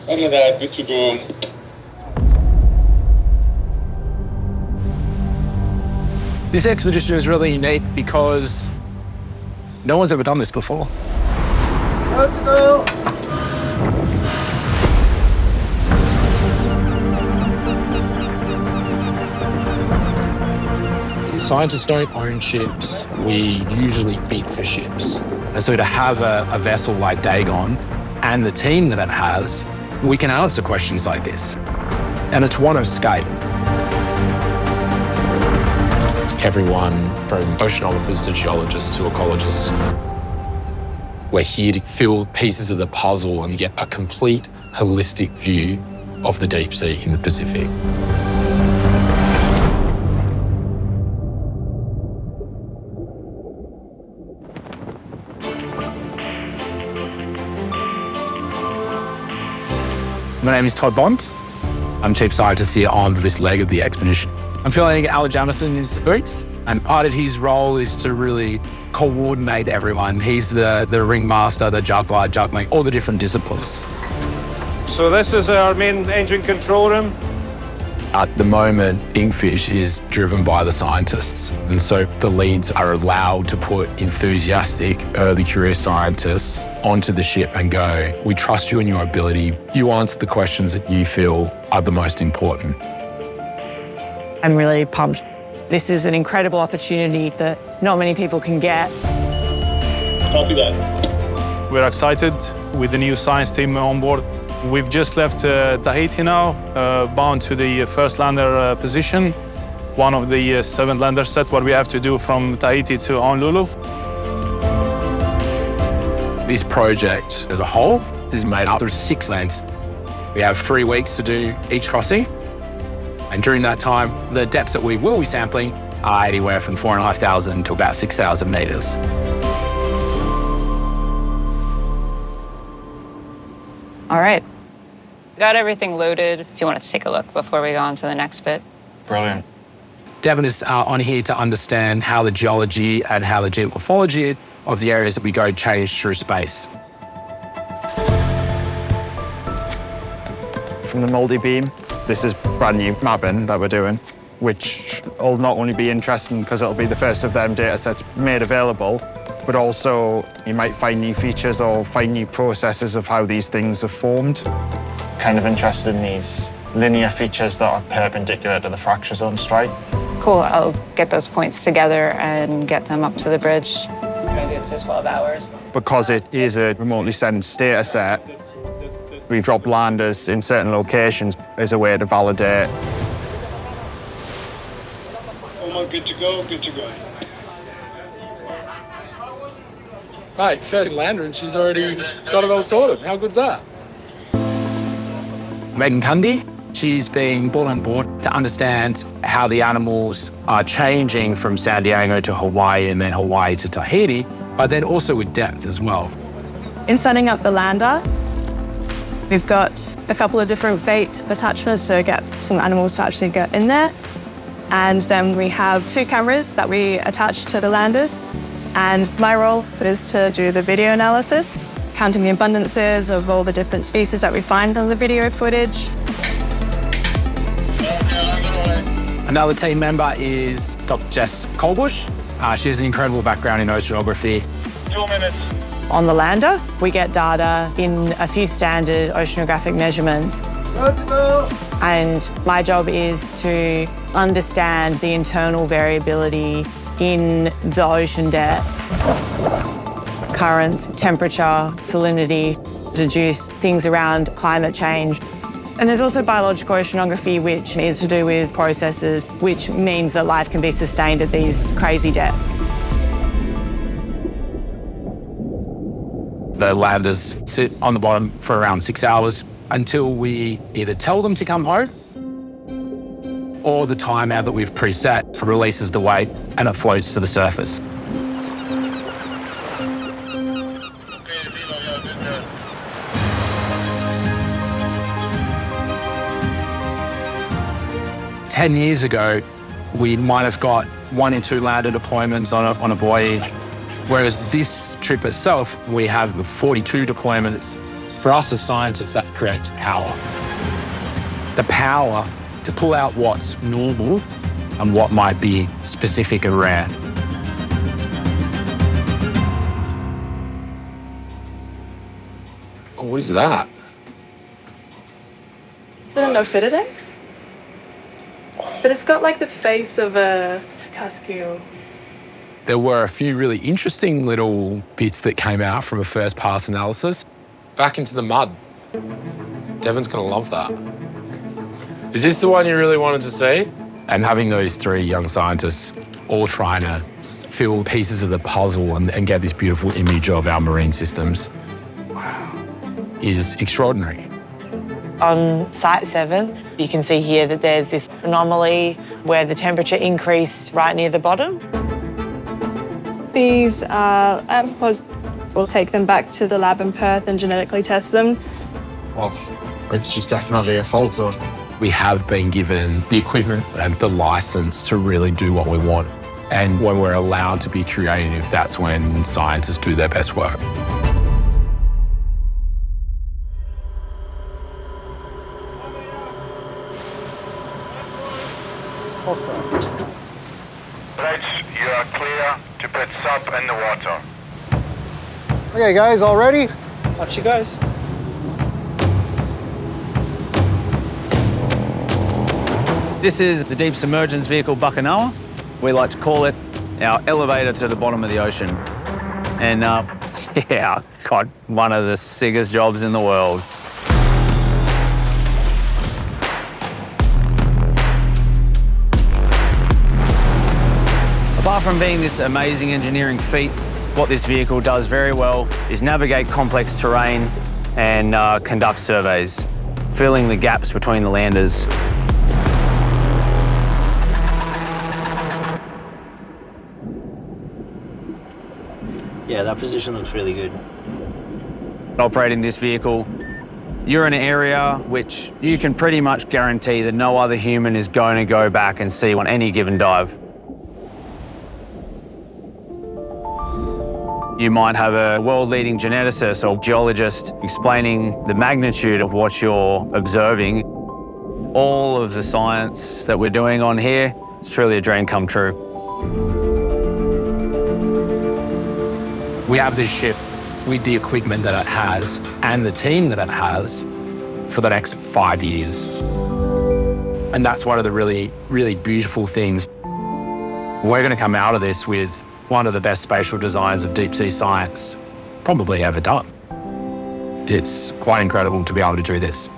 Other than that, good to go. This expedition is really unique because no one's ever done this before. Let's go! Scientists don't own ships. We usually bid for ships. And so to have a vessel like Dagon and the team that it has, we can answer questions like this. And it's one of scale. Everyone from oceanographers to geologists to ecologists. We're here to fill pieces of the puzzle and get a complete, holistic view of the deep sea in the Pacific. My name is Todd Bond. I'm Chief Scientist here on this leg of the expedition. I'm filling Al Jamison's boots, and part of his role is to really coordinate everyone. He's the ringmaster, the juggler, juggling all the different disciplines. So this is our main engine control room. At the moment, Kingfish is driven by the scientists, and so the leads are allowed to put enthusiastic, early career scientists onto the ship and go, we trust you and your ability. You answer the questions that you feel are the most important. I'm really pumped. This is an incredible opportunity that not many people can get. Copy that. We're excited with the new science team on board. We've just left Tahiti now, bound to the first lander position, one of the 7 lander set what we have to do from Tahiti to Honolulu. This project as a whole is made up of 6 lands. We have 3 weeks to do each crossing. And during that time, the depths that we will be sampling are anywhere from 4,500 to about 6,000 metres. All right. Got everything loaded if you want to take a look before we go on to the next bit. Brilliant. Devon is on here to understand how the geology and how the geomorphology of the areas that we go change through space. From the multi-beam, this is brand new mapping that we're doing, which will not only be interesting because it'll be the first of them data sets made available, but also you might find new features or find new processes of how these things are formed. Kind of interested in these linear features that are perpendicular to the fracture zone strike. Cool, I'll get those points together and get them up to the bridge. Maybe up to 12 hours. Because it is a remotely sensed data set, we drop landers in certain locations as a way to validate. Oh, good to go, good to go. Mate, first lander and she's already got it all sorted. How good's that? Megan Cundy, she's been brought on board to understand how the animals are changing from San Diego to Hawaii and then Hawaii to Tahiti, but then also with depth as well. In setting up the lander, we've got a couple of different bait attachments to get some animals to actually get in there. And then we have 2 cameras that we attach to the landers. And my role is to do the video analysis, counting the abundances of all the different species that we find on the video footage. Another team member is Dr. Jess Colbush. She has an incredible background in oceanography. 2 minutes. On the lander, we get data in a few standard oceanographic measurements. Let's go! And my job is to understand the internal variability in the ocean depths. Currents, temperature, salinity, deduce things around climate change. And there's also biological oceanography, which is to do with processes, which means that life can be sustained at these crazy depths. The landers sit on the bottom for around 6 hours until we either tell them to come home or the timeout that we've preset releases the weight and it floats to the surface. Ten years ago, we might have got 1 or 2 lander deployments on a voyage, whereas this trip itself, we have 42 deployments For us as scientists, that creates power. The power to pull out what's normal and what might be specific and rare. Oh, what is that? I don't know, fitted it? But it's got like the face of a cascule. There were a few really interesting little bits that came out from a first pass analysis. Back into the mud. Devon's gonna love that. Is this the one you really wanted to see? And having those three young scientists all trying to fill pieces of the puzzle and get this beautiful image of our marine systems is extraordinary. On Site 7, you can see here that there's this anomaly where the temperature increased right near the bottom. These are amphipods. We'll take them back to the lab in Perth and genetically test them. Well, it's just definitely a fault zone. We have been given the equipment and the license to really do what we want. And when we're allowed to be creative, that's when scientists do their best work. Right, you are clear to put sub in the water. Okay, guys, all ready? Up she goes. This is the deep submergence vehicle Buckanoa. We like to call it our elevator to the bottom of the ocean. And yeah, got one of the sickest jobs in the world. Apart from being this amazing engineering feat, what this vehicle does very well is navigate complex terrain and conduct surveys, filling the gaps between the landers. Yeah, that position looks really good. Operating this vehicle, you're in an area which you can pretty much guarantee that no other human is going to go back and see on any given dive. You might have a world-leading geneticist or geologist explaining the magnitude of what you're observing. All of the science that we're doing on here, it's truly a dream come true. We have this ship with the equipment that it has and the team that it has for the next 5 years. And that's one of the really, really beautiful things. We're going to come out of this with one of the best spatial designs of deep sea science probably ever done. It's quite incredible to be able to do this.